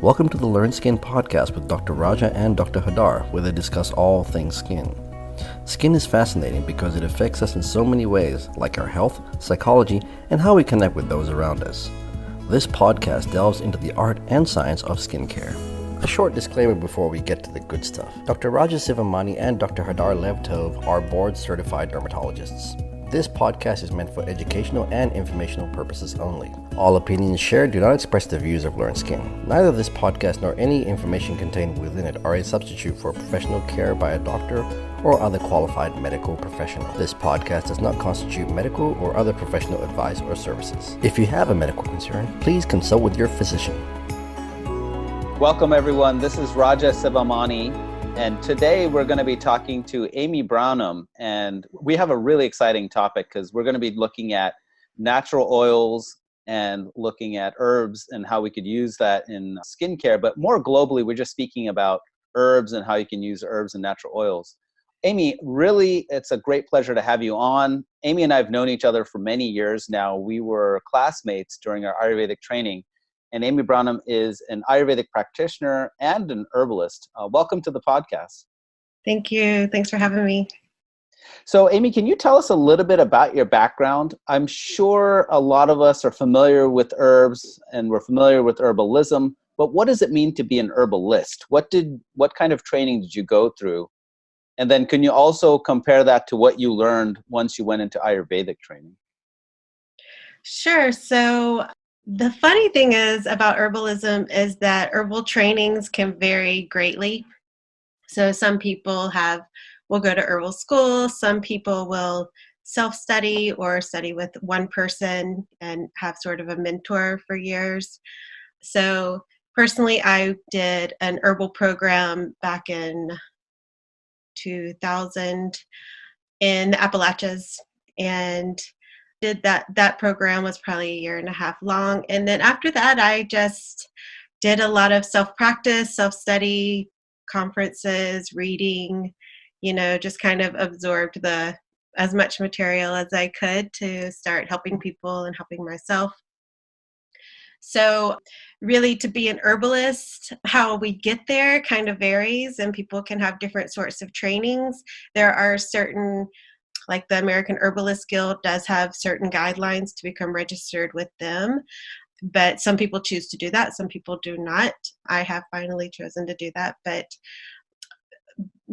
Welcome to the Learn Skin podcast with Dr. Raja and Dr. Hadar, where they discuss all things skin. Skin is fascinating because it affects us in so many ways, like our health, psychology, and how we connect with those around us. This podcast delves into the art and science of skincare. A short disclaimer before we get to the good stuff. Dr. Raja Sivamani and Dr. Hadar Levtov are board-certified dermatologists. This podcast is meant for educational and informational purposes only. All opinions shared do not express the views of Learn Skin. Neither this podcast nor any information contained within it are a substitute for professional care by a doctor or other qualified medical professional. This podcast does not constitute medical or other professional advice or services. If you have a medical concern, please consult with your physician. Welcome everyone, this is Raja Sivamani, and today we're going to be talking to Amy Branum, and we have a really exciting topic because we're going to be looking at natural oils and looking at herbs and how we could use that in skincare, but more globally we're just speaking about herbs and how you can use herbs and natural oils. Amy, really, it's a great pleasure to have you on. Amy and I have known each other for many years now. We were classmates during our Ayurvedic training. And Amy Branum is an Ayurvedic practitioner and an herbalist. Welcome to the podcast. Thank you. Thanks for having me. So, Amy, can you tell us a little bit about your background? I'm sure a lot of us are familiar with herbs and we're familiar with herbalism, but what does it mean to be an herbalist? What kind of training did you go through? And then can you also compare that to what you learned once you went into Ayurvedic training? Will So the funny thing is about herbalism is that herbal trainings can vary greatly. So some people will go to herbal school, some people will self-study or study with one person and have sort of a mentor for years. So personally, I did an herbal program back in 2000 in the Appalachias, and did that program was probably a year and a half long. And then after that, I just did a lot of self-practice, self-study, conferences, reading, just kind of absorbed as much material as I could to start helping people and helping myself. So really, to be an herbalist, how we get there kind of varies, and people can have different sorts of trainings. There are certain, like the American Herbalist Guild does have certain guidelines to become registered with them, but some people choose to do that, some people do not. I have finally chosen to do that, but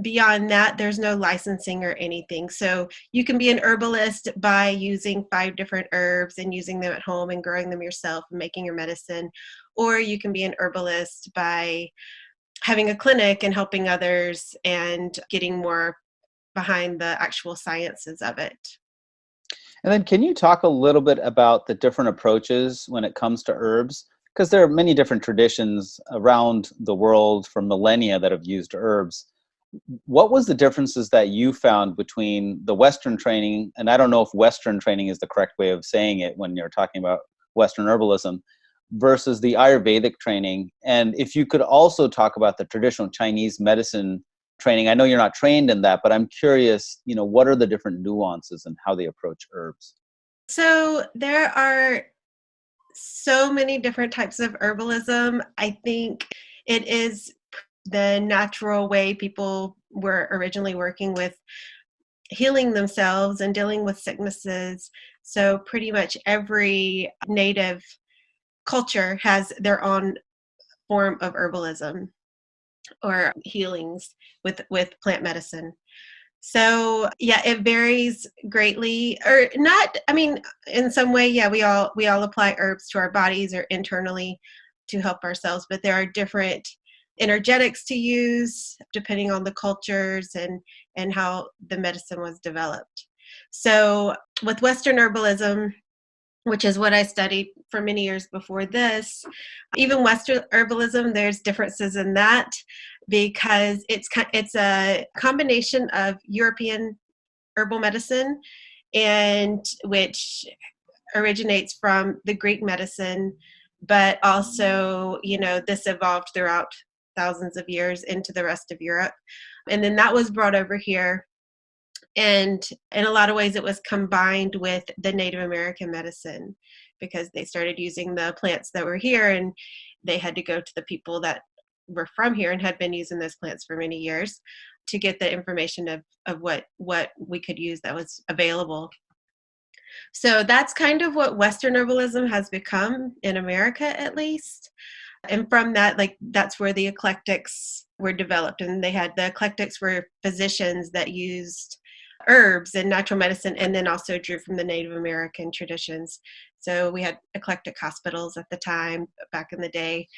beyond that, there's no licensing or anything. So you can be an herbalist by using 5 different herbs and using them at home and growing them yourself and making your medicine, or you can be an herbalist by having a clinic and helping others and getting more behind the actual sciences of it. And then can you talk a little bit about the different approaches when it comes to herbs? Because there are many different traditions around the world for millennia that have used herbs. What was the differences that you found between the Western training, and I don't know if Western training is the correct way of saying it when you're talking about Western herbalism, versus the Ayurvedic training? And if you could also talk about the traditional Chinese medicine training. I know you're not trained in that, but I'm curious, what are the different nuances and how they approach herbs? So there are so many different types of herbalism. I think it is the natural way people were originally working with healing themselves and dealing with sicknesses. So pretty much every native culture has their own form of herbalism or healings with plant medicine. So yeah, it varies greatly, or not. I mean, in some way, yeah, we all apply herbs to our bodies or internally to help ourselves, but there are different energetics to use depending on the cultures and how the medicine was developed. So with Western herbalism, which is what I studied for many years before this, even Western herbalism, there's differences in that because it's a combination of European herbal medicine, and which originates from the Greek medicine, but also, this evolved throughout thousands of years into the rest of Europe. And then that was brought over here. And in a lot of ways, it was combined with the Native American medicine because they started using the plants that were here. And they had to go to the people that were from here and had been using those plants for many years to get the information of what we could use that was available. So that's kind of what Western herbalism has become in America, at least. And from that, like, that's where the eclectics were developed. And the eclectics were physicians that used herbs and natural medicine, and then also drew from the Native American traditions. So we had eclectic hospitals at the time, back in the day.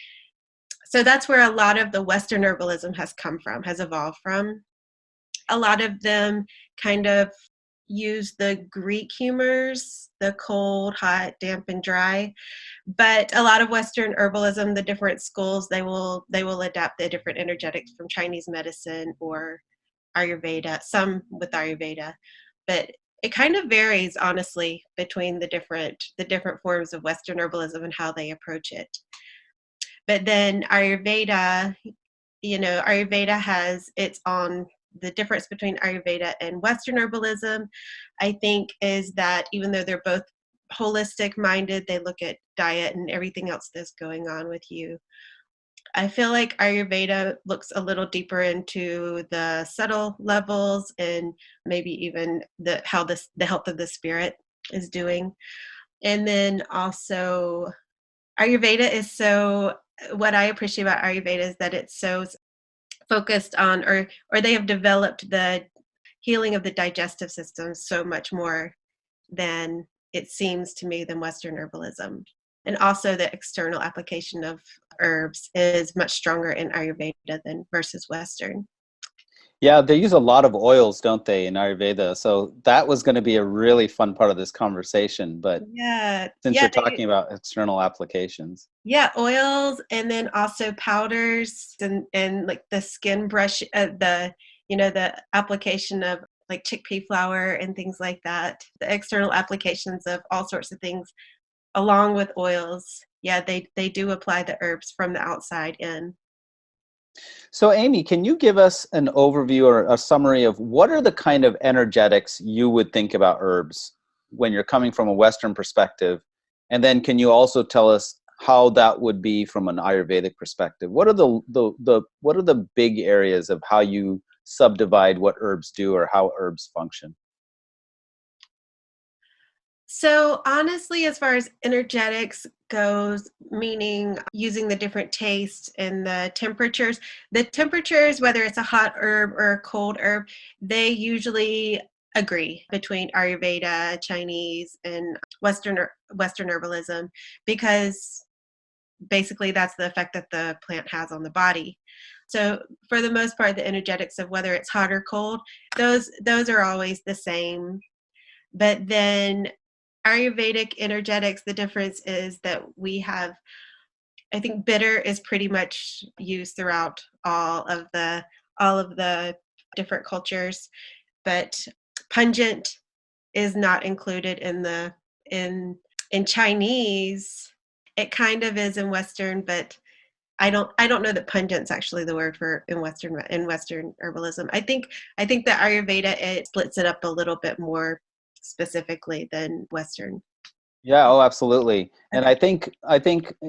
So that's where a lot of the Western herbalism has come from, has evolved from. A lot of them kind of use the Greek humors, the cold, hot, damp, and dry. But a lot of Western herbalism, the different schools, they will adapt the different energetics from Chinese medicine or Ayurveda, some with Ayurveda. But it kind of varies, honestly, between the different forms of Western herbalism and how they approach it. But then Ayurveda, Ayurveda has its own. The difference between Ayurveda and Western herbalism, I think, is that even though they're both holistic minded, they look at diet and everything else that's going on with you. I feel like Ayurveda looks a little deeper into the subtle levels and maybe even the health of the spirit is doing. And then also Ayurveda is what I appreciate about Ayurveda is that it's so focused on, or they have developed the healing of the digestive system so much more than it seems to me than Western herbalism. And also the external application of herbs is much stronger in Ayurveda than versus Western. Yeah, they use a lot of oils, don't they, in Ayurveda? So that was going to be a really fun part of this conversation. But since you're talking about external applications. Yeah, oils, and then also powders and like the skin brush, the application of like chickpea flour and things like that. The external applications of all sorts of things along with oils. Yeah, they do apply the herbs from the outside in. So Amy, can you give us an overview or a summary of what are the kind of energetics you would think about herbs when you're coming from a Western perspective? And then can you also tell us how that would be from an Ayurvedic perspective? What are the big areas of how you subdivide what herbs do or how herbs function? So honestly, as far as energetics goes, meaning using the different tastes and the temperatures, whether it's a hot herb or a cold herb, they usually agree between Ayurveda, Chinese, and Western herbalism, because basically that's the effect that the plant has on the body. So for the most part, the energetics of whether it's hot or cold, those are always the same. But then Ayurvedic energetics, the difference is that we have, I think bitter is pretty much used throughout all of the different cultures, but pungent is not included in Chinese. It kind of is in Western, but I don't know that pungent's actually the word for in Western herbalism. I think that Ayurveda, it splits it up a little bit more specifically than Western. Yeah, oh, absolutely. And I think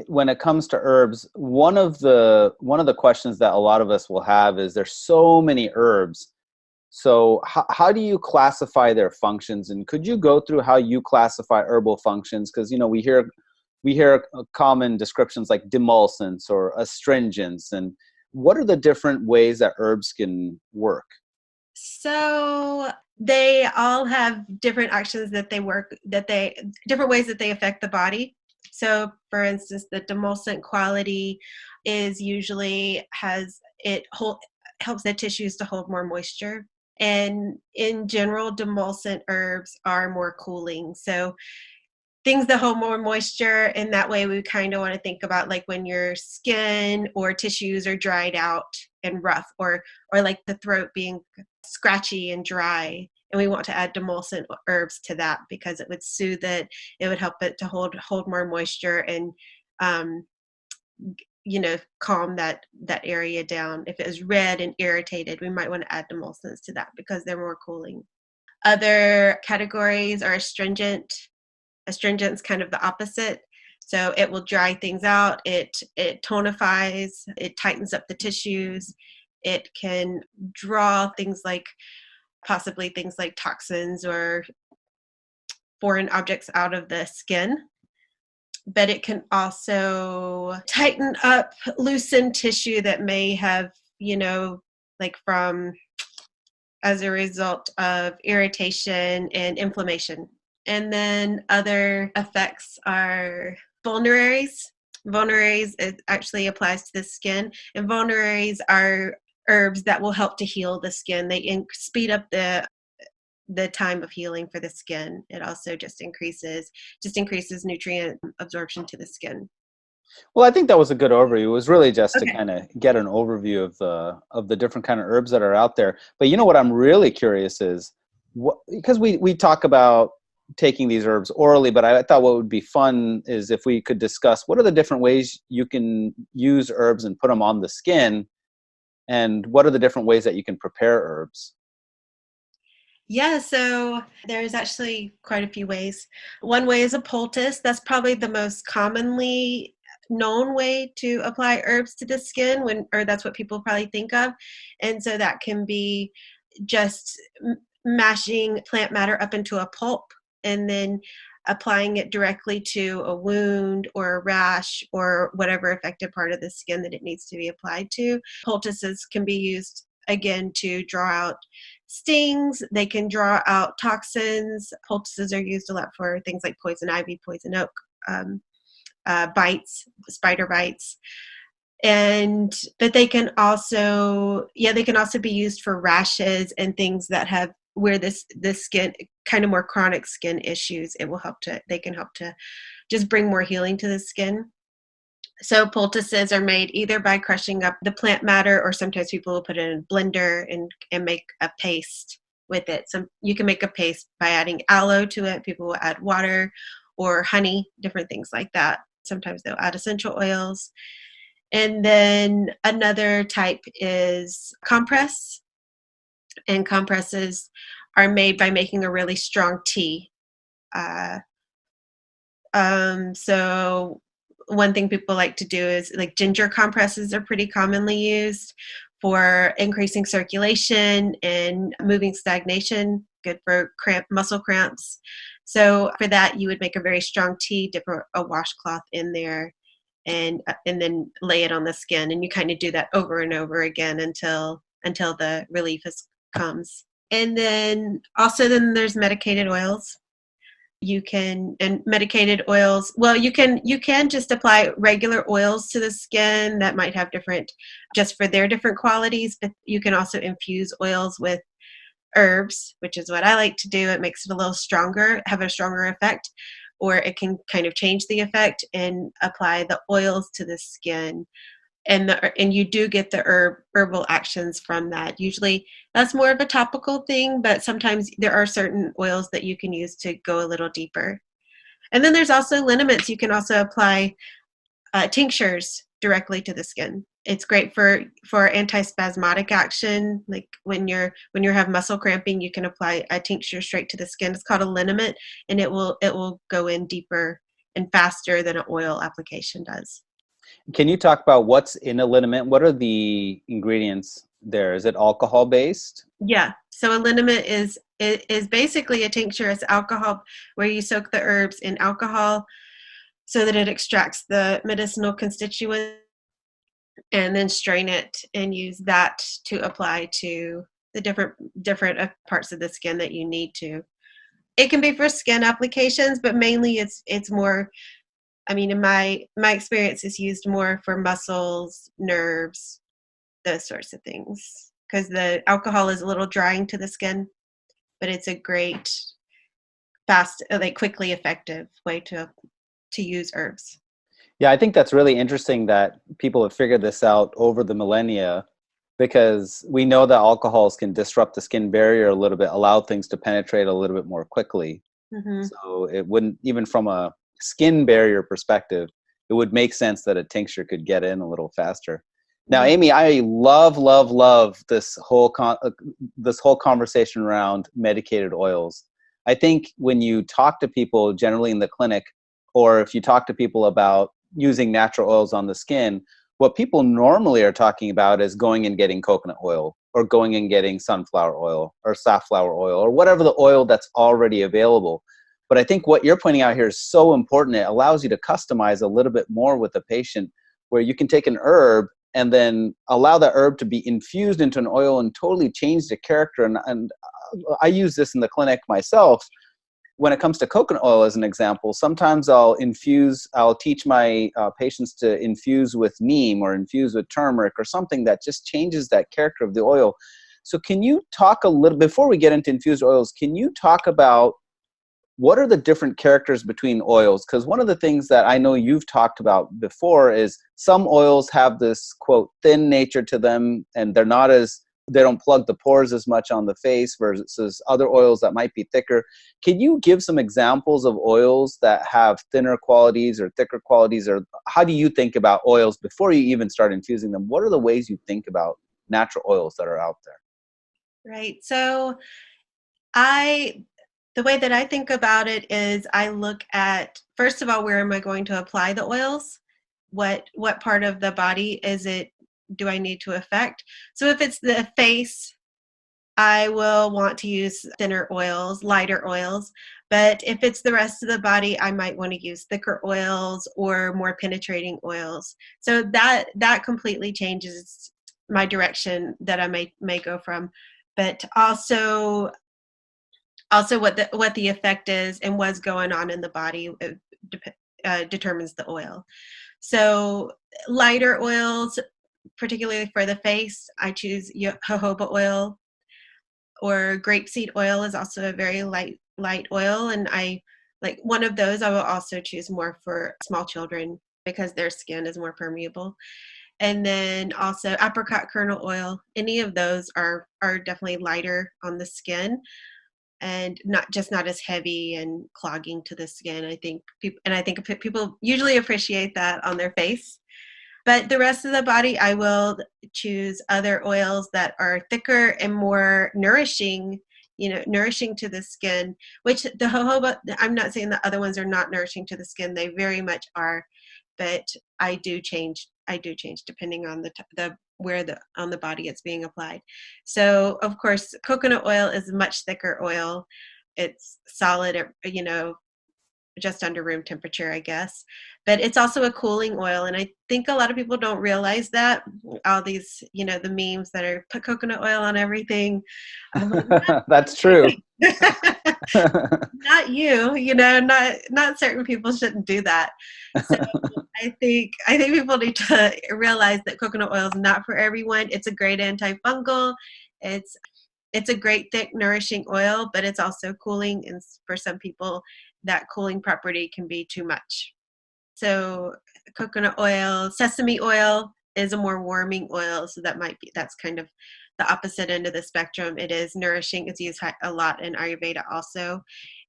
when it comes to herbs, one of the questions that a lot of us will have is there's so many herbs. So how do you classify their functions? And could you go through how you classify herbal functions? Because we hear common descriptions like demulcents or astringents, and what are the different ways that herbs can work? So they all have different actions that they work, different ways that they affect the body. So for instance, the demulcent quality is usually helps the tissues to hold more moisture. And in general, demulcent herbs are more cooling. So things that hold more moisture, and that way we kind of want to think about like when your skin or tissues are dried out and rough, or like the throat being scratchy and dry, and we want to add demulcent herbs to that because it would soothe it. It would help it to hold more moisture and calm that area down. If it was red and irritated, we might want to add demulcents to that because they're more cooling. Other categories are astringent. Astringent's kind of the opposite. So it will dry things out. It tonifies. It tightens up the tissues. It can draw things like possibly things like toxins or foreign objects out of the skin. But it can also tighten up, loosen tissue that may have, like from as a result of irritation and inflammation. And then other effects are vulneraries. Vulneraries, it actually applies to the skin. And vulneraries are herbs that will help to heal the skin. They speed up the time of healing for the skin. It also just increases nutrient absorption to the skin. Well, I think that was a good overview. It was really just to Okay. kind of get an overview of the different kind of herbs that are out there. But what I'm really curious is, because we talk about taking these herbs orally, but I thought what would be fun is if we could discuss what are the different ways you can use herbs and put them on the skin, and what are the different ways that you can prepare herbs. Yeah, so there's actually quite a few ways. One way is a poultice. That's probably the most commonly known way to apply herbs to the skin, or that's what people probably think of. And so that can be just mashing plant matter up into a pulp and then applying it directly to a wound or a rash or whatever affected part of the skin that it needs to be applied to. Poultices can be used, again, to draw out stings. They can draw out toxins. Poultices are used a lot for things like poison ivy, poison oak, bites, spider bites. But they can also be used for rashes and things that have where this skin, kind of more chronic skin issues. They can help to just bring more healing to the skin. So poultices are made either by crushing up the plant matter, or sometimes people will put it in a blender and make a paste with it. So you can make a paste by adding aloe to it. People will add water or honey, different things like that. Sometimes they'll add essential oils. And then another type is compress. And compresses are made by making a really strong tea. So one thing people like to do is like ginger compresses are pretty commonly used for increasing circulation and moving stagnation, good for muscle cramps. So for that, you would make a very strong tea, dip a washcloth in there, and then lay it on the skin. And you kind of do that over and over again until the relief comes. And then there's medicated oils. Medicated oils, well, you can just apply regular oils to the skin that might have just for their different qualities, but you can also infuse oils with herbs, which is what I like to do. It makes it a little stronger, have a stronger effect, or it can kind of change the effect and apply the oils to the skin. And you do get the herbal actions from that. Usually that's more of a topical thing, but sometimes there are certain oils that you can use to go a little deeper. And then there's also liniments. You can also apply tinctures directly to the skin. It's great for antispasmodic action. Like when you have muscle cramping, you can apply a tincture straight to the skin. It's called a liniment, and it will go in deeper and faster than an oil application does. Can you talk about what's in a liniment? What are the ingredients there? Is it alcohol based? Yeah. So a liniment is basically a tincture. It's alcohol, where you soak the herbs in alcohol so that it extracts the medicinal constituent, and then strain it and use that to apply to the different parts of the skin that you need to. It can be for skin applications, but mainly it's more, I mean, in my experience, is used more for muscles, nerves, those sorts of things, because the alcohol is a little drying to the skin, but it's a great, fast, quickly effective way to use herbs. Yeah, I think that's really interesting that people have figured this out over the millennia, because we know that alcohols can disrupt the skin barrier a little bit, allow things to penetrate a little bit more quickly. Mm-hmm. So it wouldn't, even from a skin barrier perspective, it would make sense that a tincture could get in a little faster. Now, Amy, I love this whole conversation around medicated oils. I think when you talk to people generally in the clinic, or if you talk to people about using natural oils on the skin, what people normally are talking about is going and getting coconut oil, or going and getting sunflower oil or safflower oil, or whatever the oil that's already available. But I think what you're pointing out here is so important. It allows you to customize a little bit more with the patient, where you can take an herb and then allow that herb to be infused into an oil and totally change the character. And I use this in the clinic myself. When it comes to coconut oil, as an example, sometimes I'll teach my patients to infuse with neem or infuse with turmeric or something that just changes that character of the oil. So can you talk a little, before we get into infused oils, can you talk about what are the different characters between oils? Because one of the things that I know you've talked about before is some oils have this, quote, thin nature to them, and they don't plug the pores as much on the face versus other oils that might be thicker. Can you give some examples of oils that have thinner qualities or thicker qualities? Or how do you think about oils before you even start infusing them? What are the ways you think about natural oils that are out there? Right. So the way that I think about it is I look at, first of all, where am I going to apply the oils? What part of the body do I need to affect? So if it's the face, I will want to use thinner oils, lighter oils. But if it's the rest of the body, I might want to use thicker oils or more penetrating oils. So that completely changes my direction that I may go from. But also what the effect is and what's going on in the body determines the oil. So lighter oils, particularly for the face, I choose jojoba oil, or grapeseed oil is also a very light oil. And I like one of those. I will also choose more for small children because their skin is more permeable. And then also apricot kernel oil. Any of those are definitely lighter on the skin, and not as heavy and clogging to the skin. I think people usually appreciate that on their face. But the rest of the body, I will choose other oils that are thicker and more nourishing to the skin, which the jojoba, I'm not saying the other ones are not nourishing to the skin. They very much are, but I do change depending on on the body it's being applied. So of course, coconut oil is a much thicker oil. It's solid at, just under room temperature, I guess. But it's also a cooling oil. And I think a lot of people don't realize that. All these, the memes that are put coconut oil on everything. I'm like, That's true. Not you, not certain people shouldn't do that. So I think people need to realize that coconut oil is not for everyone. It's a great antifungal. It's a great thick nourishing oil, but it's also cooling, and for some people that cooling property can be too much. So coconut oil, sesame oil is a more warming oil, so that's kind of the opposite end of the spectrum. It is nourishing. It's used a lot in Ayurveda also,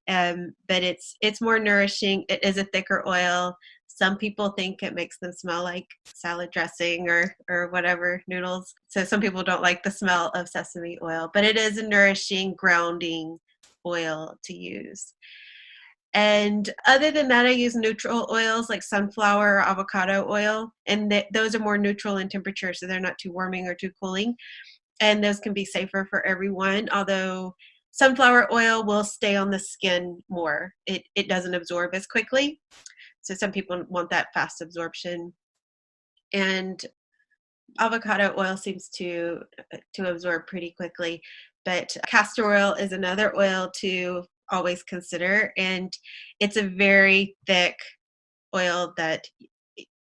but it's more nourishing. It is a thicker oil. Some people think it makes them smell like salad dressing or whatever, noodles. So some people don't like the smell of sesame oil, but it is a nourishing, grounding oil to use. And other than that, I use neutral oils like sunflower or avocado oil, and those are more neutral in temperature, so they're not too warming or too cooling. And those can be safer for everyone, although sunflower oil will stay on the skin more. It doesn't absorb as quickly. So some people want that fast absorption. And avocado oil seems to absorb pretty quickly. But castor oil is another oil to always consider. And it's a very thick oil that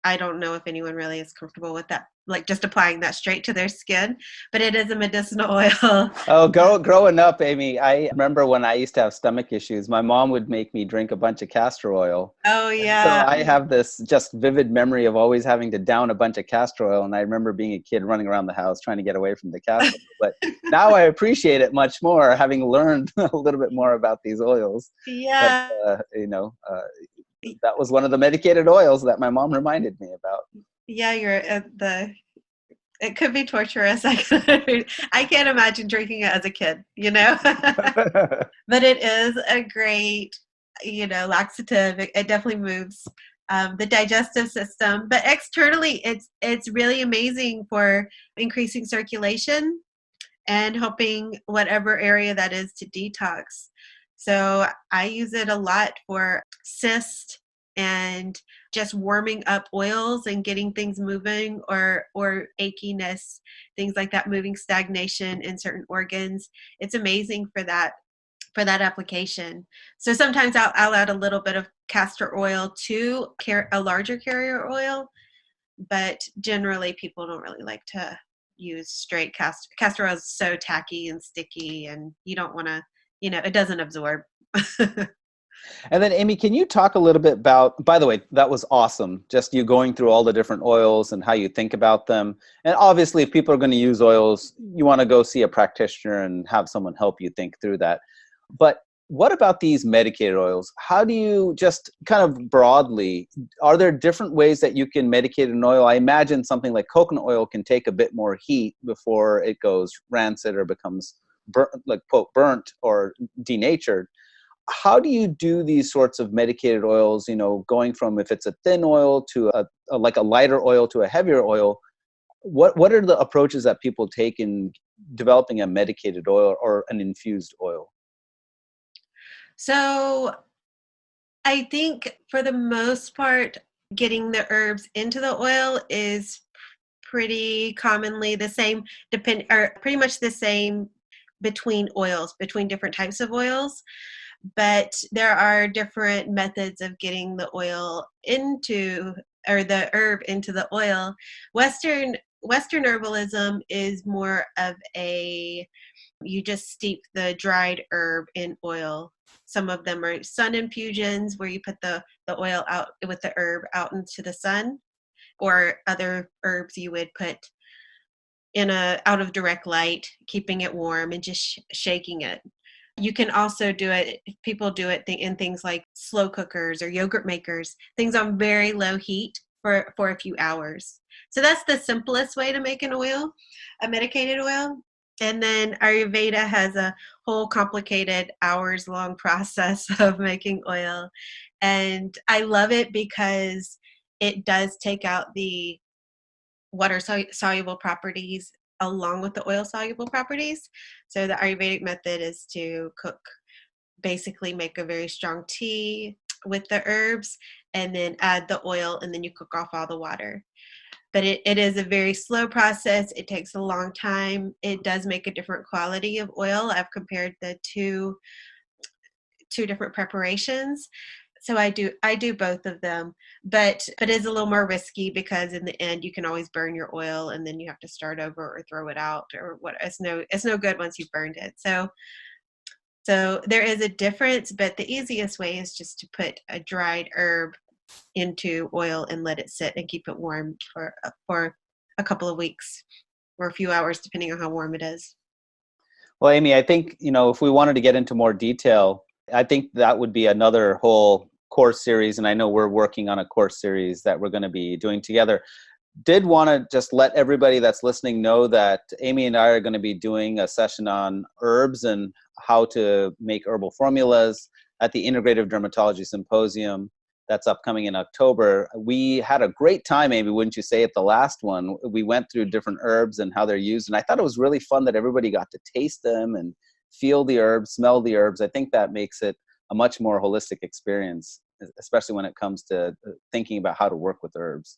I don't know if anyone really is comfortable with that, like just applying that straight to their skin, but it is a medicinal oil. Oh, growing up, Amy, I remember when I used to have stomach issues, my mom would make me drink a bunch of castor oil. Oh, yeah. So I have this just vivid memory of always having to down a bunch of castor oil. And I remember being a kid running around the house trying to get away from the castor oil. But now I appreciate it much more, having learned a little bit more about these oils. Yeah. But, that was one of the medicated oils that my mom reminded me about. Yeah, it could be torturous. I can't imagine drinking it as a kid, but it is a great laxative. It definitely moves the digestive system. But externally, it's really amazing for increasing circulation and helping whatever area that is to detox. So I use it a lot for cyst and just warming up oils and getting things moving, or achiness, things like that, moving stagnation in certain organs. It's amazing for that application. So sometimes I'll add a little bit of castor oil to a larger carrier oil, but generally people don't really like to use straight castor oil. Is so tacky and sticky, and you don't want to, it doesn't absorb. And then, Amy, can you talk a little bit about, by the way, that was awesome, just you going through all the different oils and how you think about them. And obviously, if people are going to use oils, you want to go see a practitioner and have someone help you think through that. But what about these medicated oils? How do you, just kind of broadly, are there different ways that you can medicate an oil? I imagine something like coconut oil can take a bit more heat before it goes rancid or becomes burnt or denatured. How do you do these sorts of medicated oils, going from, if it's a thin oil to a lighter oil to a heavier oil? What are the approaches that people take in developing a medicated oil or an infused oil? So I think for the most part, getting the herbs into the oil is pretty commonly the same, pretty much the same between different types of oils. But there are different methods of getting the oil the herb into the oil. Western herbalism is more of you just steep the dried herb in oil. Some of them are sun infusions, where you put the oil out with the herb out into the sun, or other herbs you would put out of direct light, keeping it warm and just shaking it. You can also do it, people do it in things like slow cookers or yogurt makers, things on very low heat for a few hours. So that's the simplest way to make an oil, a medicated oil. And then Ayurveda has a whole complicated hours-long process of making oil. And I love it because it does take out the water soluble properties along with the oil soluble properties. So the Ayurvedic method is to basically make a very strong tea with the herbs and then add the oil, and then you cook off all the water. But it is a very slow process. It takes a long time. It does make a different quality of oil. I've compared the two different preparations. So I do both of them, but it's a little more risky, because in the end you can always burn your oil and then you have to start over or throw it out, or what. It's no good once you've burned it. So there is a difference, but the easiest way is just to put a dried herb into oil and let it sit and keep it warm for a couple of weeks or a few hours, depending on how warm it is. Well, Amy, I think, if we wanted to get into more detail, I think that would be another whole course series. And I know we're working on a course series that we're going to be doing together. Did want to just let everybody that's listening know that Amy and I are going to be doing a session on herbs and how to make herbal formulas at the Integrative Dermatology Symposium that's upcoming in October. We had a great time, Amy, wouldn't you say, at the last one? We went through different herbs and how they're used. And I thought it was really fun that everybody got to taste them and feel the herbs, smell the herbs. I think that makes it a much more holistic experience, especially when it comes to thinking about how to work with herbs.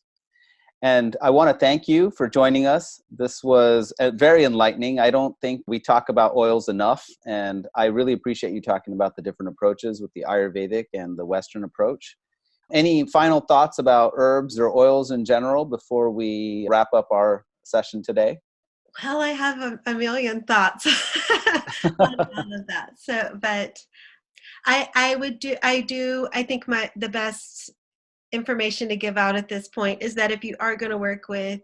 And I want to thank you for joining us. This was very enlightening. I don't think we talk about oils enough, and I really appreciate you talking about the different approaches with the Ayurvedic and the Western approach. Any final thoughts about herbs or oils in general before we wrap up our session today? Well, I have a million thoughts on all of that. So, but I think the best information to give out at this point is that if you are going to work with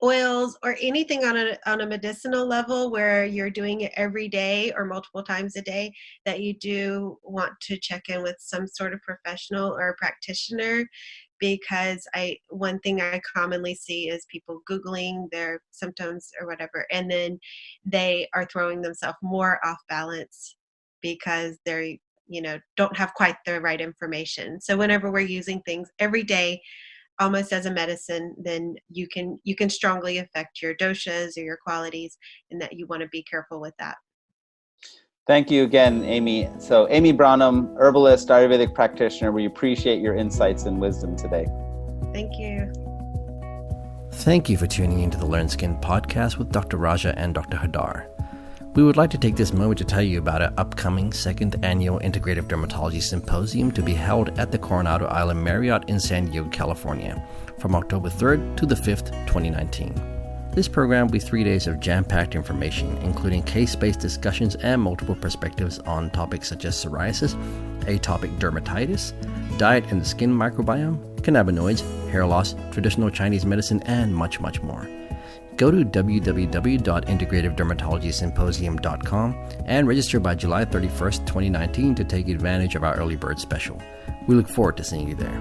oils or anything on a medicinal level where you're doing it every day or multiple times a day, that you do want to check in with some sort of professional or practitioner, because one thing I commonly see is people Googling their symptoms or whatever, and then they are throwing themselves more off balance because don't have quite the right information. So whenever we're using things every day, almost as a medicine, then you can strongly affect your doshas or your qualities, and that you want to be careful with that. Thank you again, Amy. So Amy Branum, herbalist, Ayurvedic practitioner, we appreciate your insights and wisdom today. Thank you. Thank you for tuning into the Learn Skin podcast with Dr. Raja and Dr. Hadar. We would like to take this moment to tell you about our upcoming second annual Integrative Dermatology Symposium to be held at the Coronado Island Marriott in San Diego, California, from October 3rd to the 5th, 2019. This program will be 3 days of jam-packed information, including case-based discussions and multiple perspectives on topics such as psoriasis, atopic dermatitis, diet and the skin microbiome, cannabinoids, hair loss, traditional Chinese medicine, and much, much more. Go to www.integrativedermatologysymposium.com and register by July 31st, 2019 to take advantage of our early bird special. We look forward to seeing you there.